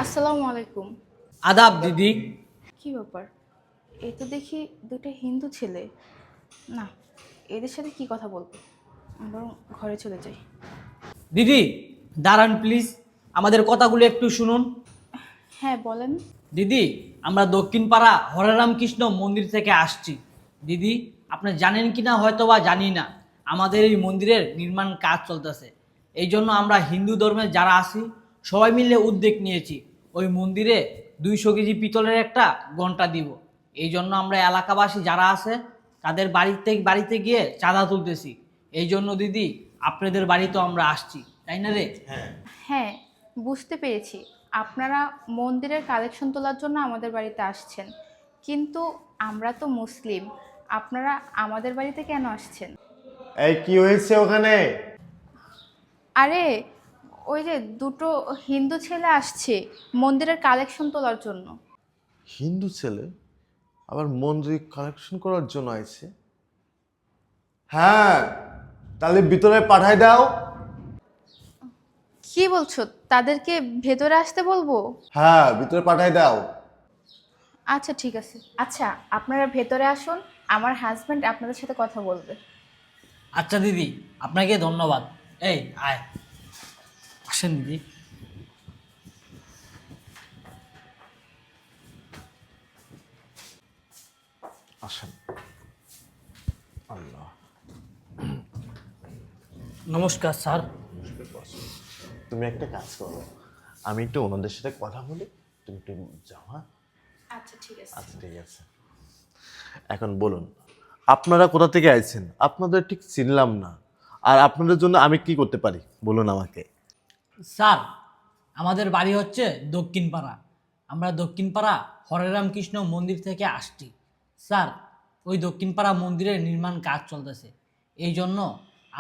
আসসালামু আলাইকুম। আদাব দিদি। কি ব্যাপার? এ তো দেখি দুটো হিন্দু ছেলে। না, এদের সাথে কি কথা বলবো? আমি বরং ঘরে চলে যাই। দিদি দাঁড়ান প্লিজ, আমাদের কথাগুলো একটু শুনুন। হ্যাঁ, বলেন। দিদি, আমরা দক্ষিণ পাড়া হরেরামকৃষ্ণ মন্দির থেকে আসছি। দিদি, আপনি জানেন কি না হয়তো বা জানি না, আমাদের এই মন্দিরের নির্মাণ কাজ চলতেছে। এই জন্য আমরা হিন্দু ধর্মের যারা আছি সবাই মিলে উদ্যোগ নিয়েছি ওই মন্দিরে 200 কেজি পিতলের একটা ঘন্টা দিব। এই জন্য আমরা এলাকাবাসী যারা আছে তাদের বাড়িতে গিয়ে চাঁদা তুলতেছি। এই জন্য দিদি আপনাদের বাড়িতেও আমরা আসছি, তাই না রে? হ্যাঁ, বুঝতে পেরেছি। আপনারা মন্দিরের কালেকশন তোলার জন্য আমাদের বাড়িতে আসছেন। কিন্তু আমরা তো মুসলিম। আপনারা আমাদের বাড়িতে কেন আসছেন? এই কি হয়েছে ওখানে? আরে, ওই যে দুটো হিন্দু ছেলে আসছে মন্দিরের কালেকশন তোলার জন্য। হিন্দু ছেলে আবার মন্দির কালেকশন করার জন্য আইছে? হ্যাঁ, তাহলে ভিতরে পাঠাই দাও। কি বলছো? তাদেরকে ভেতরে আসতে বলবো? হ্যাঁ, ভিতরে পাঠাই দাও। আচ্ছা, ঠিক আছে। আচ্ছা, আপনারা ভেতরে আসুন, আমার হাজব্যান্ড আপনাদের সাথে কথা বলবে। আচ্ছা দিদি, আপনাকে ধন্যবাদ। এই আয়, আসেন দিদি। আসেন। আল্লাহ, নমস্কার স্যার। তুমি একটা কাজ করো, আমি একটু ওনাদের সাথে কথা বলি, তুমি একটু যাও। হ্যাঁ, আচ্ছা, ঠিক আছে। আচ্ছা ঠিক আছে। এখন বলুন, আপনারা কোথা থেকে আইছেন? আপনাদের ঠিক চিনলাম না। আর আপনাদের জন্য আমি কি করতে পারি বলুন আমাকে। স্যার, আমাদের বাড়ি হচ্ছে দক্ষিণ পাড়া। আমরা দক্ষিণ পাড়া হরেরামকৃষ্ণ মন্দির থেকে আসছি। স্যার, ওই দক্ষিণ পাড়া মন্দিরের নির্মাণ কাজ চলতেছে। এই জন্য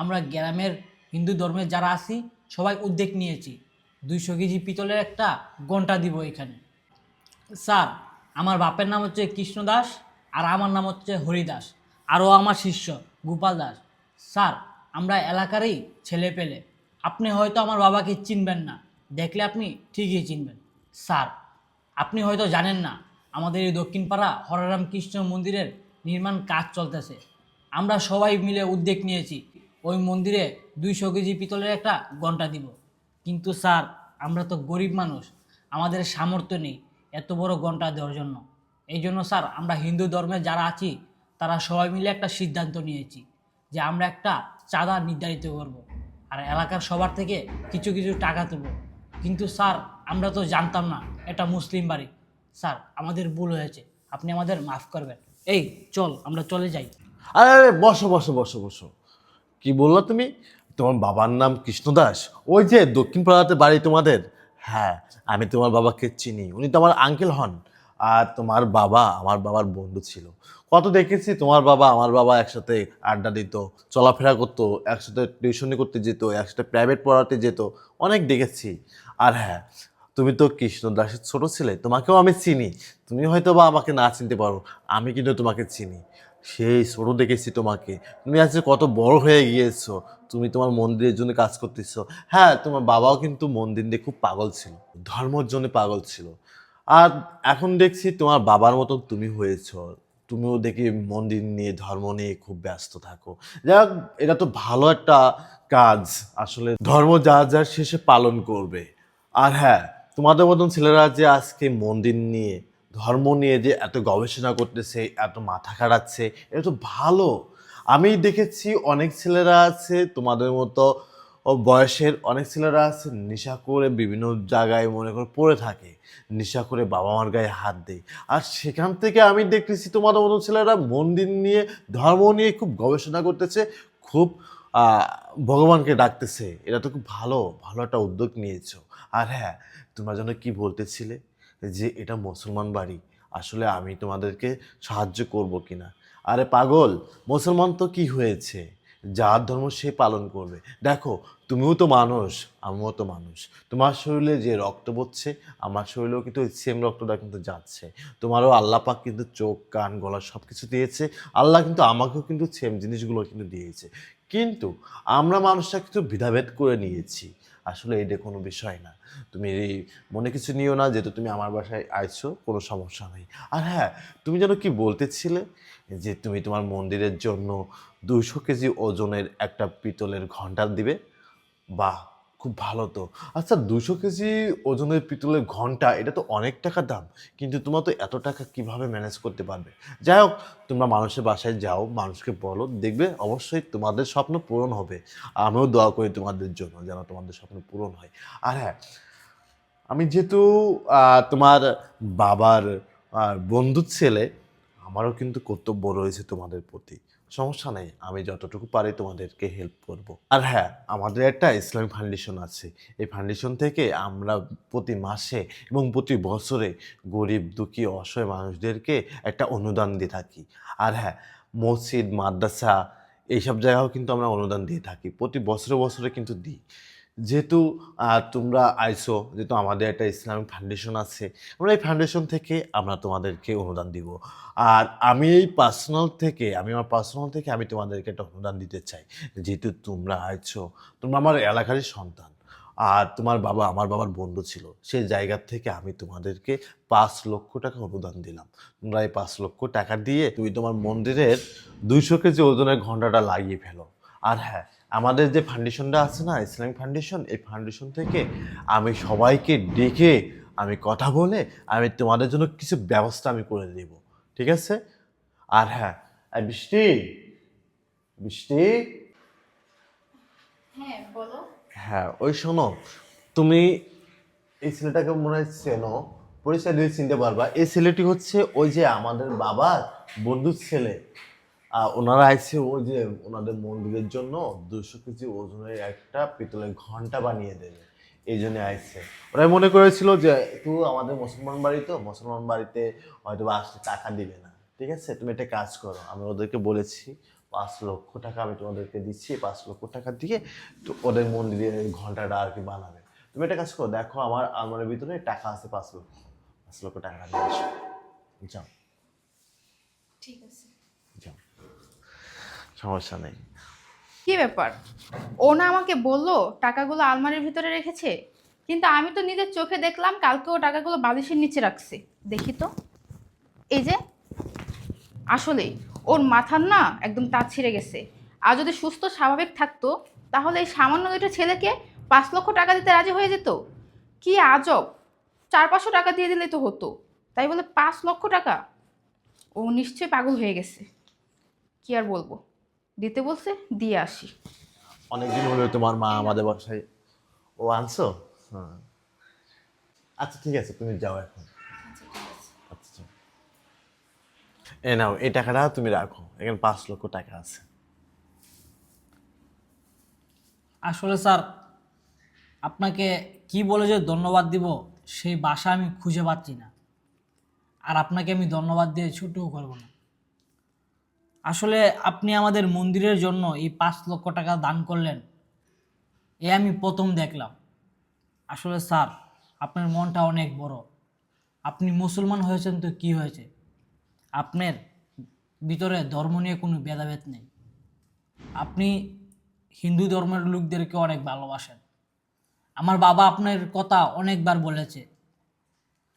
আমরা গ্রামের হিন্দু ধর্মের যারা আছি সবাই উদ্যোগ নিয়েছি 200 কেজি পিতলের একটা ঘন্টা দিব এখানে। স্যার, আমার বাপের নাম হচ্ছে কৃষ্ণ দাস, আর আমার নাম হচ্ছে হরিদাস, আরও আমার শিষ্য গোপাল দাস। স্যার, আমরা এলাকারই ছেলে পেলে। আপনি হয়তো আমার বাবাকে চিনবেন না, দেখলে আপনি ঠিকই চিনবেন। স্যার, আপনি হয়তো জানেন না, আমাদের এই দক্ষিণ পাড়া হরেরাম কৃষ্ণ মন্দিরের নির্মাণ কাজ চলতেছে। আমরা সবাই মিলে উদ্যোগ নিয়েছি ওই মন্দিরে 200 কেজি পিতলের একটা ঘন্টা দিব। কিন্তু স্যার, আমরা তো গরিব মানুষ, আমাদের সামর্থ্য নেই এত বড় ঘন্টা দেওয়ার জন্য। এই জন্য স্যার, আমরা হিন্দু ধর্মে যারা আছি তারা সবাই মিলে একটা সিদ্ধান্ত নিয়েছি যে আমরা একটা চাঁদা নির্ধারিত করব আর এলাকার সবার থেকে কিছু কিছু টাকা তুলব। কিন্তু স্যার, আমরা তো জানতাম না এটা মুসলিম বাড়ি। স্যার, আমাদের ভুল হয়েছে, আপনি আমাদের মাফ করবেন। এই চল, আমরা চলে যাই। আরে আরে, বসো বসো বসো বসো। কি বললা তুমি? তোমার বাবার নাম কৃষ্ণ দাস? ওই যে দক্ষিণ পাড়াতে বাড়ি তোমাদের? হ্যাঁ, আমি তোমার বাবাকে চিনি, উনি তো আমার আঙ্কেল হন। আর তোমার বাবা আমার বাবার বন্ধু ছিল। কত দেখেছি তোমার বাবা আমার বাবা একসাথে আড্ডা দিত, চলাফেরা করতো, একসাথে টিউশনি করতে যেত, একসাথে প্রাইভেট পড়াতে যেত, অনেক দেখেছি। আর হ্যাঁ, তুমি তো কৃষ্ণ দাসের ছোট ছেলে, তোমাকেও আমি চিনি। তুমি হয়তো বা আমাকে না চিনতে পারো, আমি কিন্তু তোমাকে চিনি। সেই ছোট দেখেছি তোমাকে, তুমি আজকে কত বড় হয়ে গিয়েছো। তুমি তোমার মন্দিরের জন্য কাজ করতেছো। হ্যাঁ, তোমার বাবাও কিন্তু মন্দির নিয়ে খুব পাগল ছিল, ধর্মের জন্য পাগল ছিল। আর এখন দেখছি তোমার বাবার মতন তুমি হয়েছো, তুমিও দেখি মন্দির নিয়ে ধর্ম নিয়ে খুব ব্যস্ত থাকো। যাক, এটা তো ভালো একটা কাজ। আসলে ধর্ম যা যা শেষে পালন করবে। আর হ্যাঁ, তোমাদের মতন ছেলেরা যে আজকে মন্দির নিয়ে ধর্ম নিয়ে যে এত গবেষণা করতেছে, এত মাথা খাটাচ্ছে, এটা তো ভালো। আমি দেখেছি অনেক ছেলেরা আছে তোমাদের মতো বয়সের, অনেক ছেলেরা আছে নেশা করে বিভিন্ন জায়গায় মনে করে পড়ে থাকে, নেশা করে বাবা মার গায়ে হাত দেয়। আর সেখান থেকে আমি দেখতেছি তোমাদের মতো ছেলেরা মন্দির নিয়ে ধর্ম নিয়ে খুব গবেষণা করতেছে, খুব ভগবানকে ডাকতেছে। এটা তো খুব ভালো, ভালো একটা উদ্যোগ নিয়েছো। আর হ্যাঁ, তোমরা যেন কি বলতেছিলে যে এটা মুসলমান বাড়ি, আসলে আমি তোমাদেরকে সাহায্য করব কিনা? আরে পাগল, মুসলমান তো কি হয়েছে, যার ধর্ম সে পালন করবে। দেখো, তুমিও তো মানুষ, আমিও তো মানুষ। তোমার শরীরে যে রক্ত পড়ছে আমার শরীরেও কিন্তু ওই সেম রক্তটা কিন্তু যাচ্ছে। তোমারও আল্লাহ পাক কিন্তু চোখ কান গলা সব কিছু দিয়েছে। আল্লাহ কিন্তু আমাকেও কিন্তু সেম জিনিসগুলো কিন্তু দিয়েছে। কিন্তু আমরা মানুষরা কিন্তু ভেদাভেদ করে নিয়েছি। আসলে এটা কোনো বিষয় না। তুমি মনে কিছু নিও না, যেহেতু তুমি আমার বাসায় আইছো, কোনো সমস্যা নেই। আর হ্যাঁ, তুমি যেন কি বলতেছিলে যে তুমি তোমার মন্দিরের জন্য 200 কেজি ওজনের একটা পিতলের ঘন্টা দিবে। বাহ, খুব ভালো তো। আচ্ছা, 200 কেজি ওজনের পিতলের ঘন্টা, এটা তো অনেক টাকা দাম। কিন্তু তোমরা তো এত টাকা কিভাবে ম্যানেজ করতে পারবে? যাই হোক, তোমরা মানুষের বাসায় যাও, মানুষকে বলো, দেখবে অবশ্যই তোমাদের স্বপ্ন পূরণ হবে। আমিও দোয়া করি তোমাদের জন্য যেন তোমাদের স্বপ্ন পূরণ হয়। আর হ্যাঁ, আমি যেহেতু তোমার বাবার বন্ধুর ছেলে, আমারও কিন্তু কর্তব্য রয়েছে তোমাদের প্রতি। সমস্যা নেই, আমি যতটুকু পারি তোমাদেরকে হেল্প করব। আর হ্যাঁ, আমাদের একটা ইসলামিক ফাউন্ডেশন আছে। এই ফাউন্ডেশন থেকে আমরা প্রতি মাসে এবং প্রতি বছরে গরিব দুঃখী অসহায় মানুষদেরকে একটা অনুদান দিয়ে থাকি। আর হ্যাঁ, মসজিদ মাদ্রাসা এইসব জায়গাও কিন্তু আমরা অনুদান দিয়ে থাকি, প্রতি বছরে বছরে কিন্তু দিই। যেহেতু তোমরা আইছো, যেহেতু আমাদের একটা ইসলামিক ফাউন্ডেশন আছে, আমরা এই ফাউন্ডেশন থেকে আমরা তোমাদেরকে অনুদান দিব। আর আমি আমার পার্সোনাল থেকে আমি তোমাদেরকে একটা অনুদান দিতে চাই। যেহেতু তোমরা আইছো, তোমরা আমার এলাকারই সন্তান, আর তোমার বাবা আমার বাবার বন্ধু ছিল, সেই জায়গা থেকে আমি তোমাদেরকে 5 লক্ষ টাকা অনুদান দিলাম। তোমরা এই 5 লক্ষ টাকা দিয়ে তুমি তোমার মন্দিরের 200 কেজি ওজনের ঘন্টাটা লাগিয়ে ফেলো। আর হ্যাঁ, আমাদের যে ফাউন্ডেশনটা আছে না, ইসলামিক ফাউন্ডেশন, এই ফাউন্ডেশন থেকে আমি সবাইকে ডেকে আমি কথা বলে আমি তোমাদের জন্য কিছু ব্যবস্থা আমি করে দেব, ঠিক আছে? আর হ্যাঁ, বৃষ্টি, বৃষ্টি, হ্যাঁ বলো। হ্যাঁ ওই শোনো, তুমি এই ছেলেটাকে মনে হয় চেনো, পরিচয় দিয়ে চিনতে পারবা। এই ছেলেটি হচ্ছে ওই যে আমাদের বাবার বন্ধুর ছেলে। ওনারা আইছে ওই যে ওনাদের মন্দিরের জন্য 200 কেজি ওজনের একটা পিতলের ঘন্টা বানিয়ে দেবে, এই জন্য আইছে। ওরাই মনে করেছিল যে তুই আমাদের মুসলমান বাড়ি, তো মুসলমান বাড়িতে হয়তো বা আসলে টাকা দিবে না। ঠিক আছে, তুমি একটা কাজ করো, আমি ওদেরকে বলেছি 5 লক্ষ টাকা আমি তোমাদেরকে দিচ্ছি, 5 লক্ষ টাকা দিয়ে তো ওদের মন্দিরের ঘন্টাটা আর কি বানাবে। তুমি একটা কাজ করো, দেখো আমার আলমারির ভিতরে টাকা আছে 5 লক্ষ, 5 লক্ষ টাকা নিয়ে আসো। যাও ঠিক আছে। যাও, সমস্যা নেই। কি ব্যাপার, ও না আমাকে বললো টাকাগুলো আলমারির ভিতরে রেখেছে, কিন্তু আমি তো নিজের চোখে দেখলাম কালকে ও টাকাগুলো বালিশের নিচে রাখছে। দেখি তো, এই যে, আসলেই ওর মাথার না একদম তার ছিঁড়ে গেছে। আর যদি সুস্থ স্বাভাবিক থাকতো তাহলে এই সামান্য দুটো ছেলেকে 5 লক্ষ টাকা দিতে রাজি হয়ে যেত। কি আজব, 400-500 টাকা দিয়ে দিলেই তো হতো, তাই বলে 5 লক্ষ টাকা? ও নিশ্চয়ই পাগল হয়ে গেছে। কি আর বলবো, দিতে বলছে, দিয়ে আসি। অনেকদিন হলো তোমার মা আমাদের বাসায়। ও আনছো? হ্যাঁ, আচ্ছা ঠিক আছে, তুমি যাও এখন। আচ্ছা যাও। এ নাও, এই টাকাটা তুমি রাখো, এখানে 5 লক্ষ টাকা আছে। আসলে স্যার, আপনাকে কি বলে যে ধন্যবাদ দিব সেই ভাষা আমি খুঁজে পাচ্ছি না। আর আপনাকে আমি ধন্যবাদ দিয়ে ছোটও করব না। আসলে আপনি আমাদের মন্দিরের জন্য এই 5 লক্ষ টাকা দান করলেন, এ আমি প্রথম দেখলাম। আসলে স্যার, আপনার মনটা অনেক বড়। আপনি মুসলমান হয়েছেন তো কি হয়েছে, আপনার ভিতরে ধর্ম নিয়ে কোনো ভেদাভেদ নেই। আপনি হিন্দু ধর্মের লোকদেরকে অনেক ভালোবাসেন। আমার বাবা আপনার কথা অনেকবার বলেছে,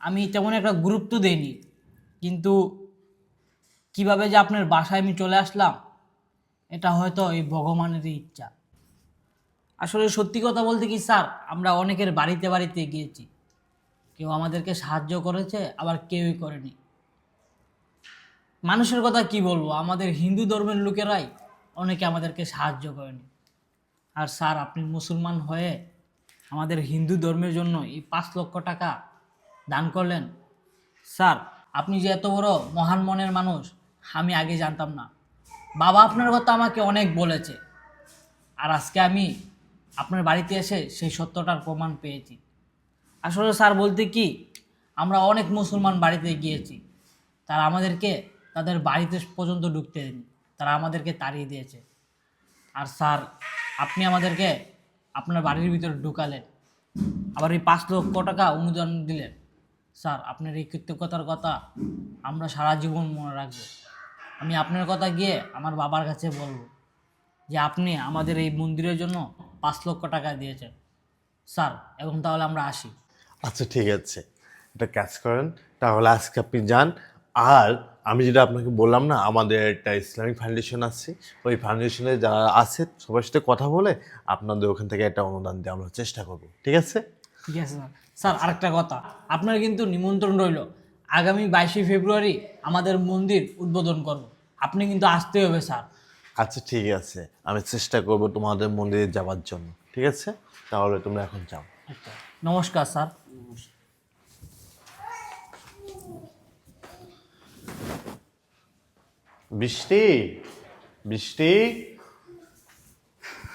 আমি তেমন একটা গুরুত্ব দেইনি, কিন্তু কিভাবে যে আপনার বাসায় আমি চলে আসলাম, এটা হয়তো এই ভগবানেরই ইচ্ছা। আসলে সত্যি কথা বলতে কি স্যার, আমরা অনেকের বাড়িতে বাড়িতে গিয়েছি, কেউ আমাদেরকে সাহায্য করেছে, আবার কেউই করেনি। মানুষের কথা কি বলবো, আমাদের হিন্দু ধর্মের লোকেরাই অনেকে আমাদেরকে সাহায্য করেনি। আর স্যার, আপনি মুসলমান হয়ে আমাদের হিন্দু ধর্মের জন্য এই 5 লক্ষ টাকা দান করলেন। স্যার, আপনি যে এত বড় মহান মনের মানুষ আমি আগে জানতাম না। বাবা আপনার কথা আমাকে অনেক বলেছে, আর আজকে আমি আপনার বাড়িতে এসে সেই সত্যটার প্রমাণ পেয়েছি। আসলে স্যার বলতে কি, আমরা অনেক মুসলমান বাড়িতে গিয়েছি, তারা আমাদেরকে তাদের বাড়িতে পর্যন্ত ঢুকতে দেয়নি, তারা আমাদেরকে তাড়িয়ে দিয়েছে। আর স্যার, আপনি আমাদেরকে আপনার বাড়ির ভিতরে ঢুকালেন, আবার এই 5 লক্ষ টাকা অনুদান দিলেন। স্যার, আপনার এই কৃতজ্ঞতার কথা আমরা সারা জীবন মনে রাখবো। আমি আপনার কথা গিয়ে আমার বাবার কাছে বলবো যে আপনি আমাদের এই মন্দিরের জন্য 5 লক্ষ টাকা দিয়েছেন। স্যার এখন তাহলে আমরা আসি। আচ্ছা ঠিক আছে, এটা ক্যাচ করেন। তাহলে আজকে আপনি যান। আর আমি যেটা আপনাকে বললাম না, আমাদের একটা ইসলামিক ফাউন্ডেশন আছে, ওই ফাউন্ডেশনে যারা আছে সবার সাথে কথা বলে আপনাদের ওখান থেকে একটা অনুদান দিয়ে আমরা চেষ্টা করব, ঠিক আছে? ঠিক আছে স্যার। স্যার আরেকটা কথা, আপনার কিন্তু নিমন্ত্রণ রইল। আগামী 22শে ফেব্রুয়ারি আমাদের মন্দির উদ্বোধন করব, আপনি কিন্তু আসতে হবে স্যার। আচ্ছা ঠিক আছে, আমি চেষ্টা করব তোমাদের মন্দিরে যাওয়ার জন্য, ঠিক আছে? তাহলে তোমরা এখন যাও। আচ্ছা, নমস্কার স্যার। বৃষ্টি, বৃষ্টি।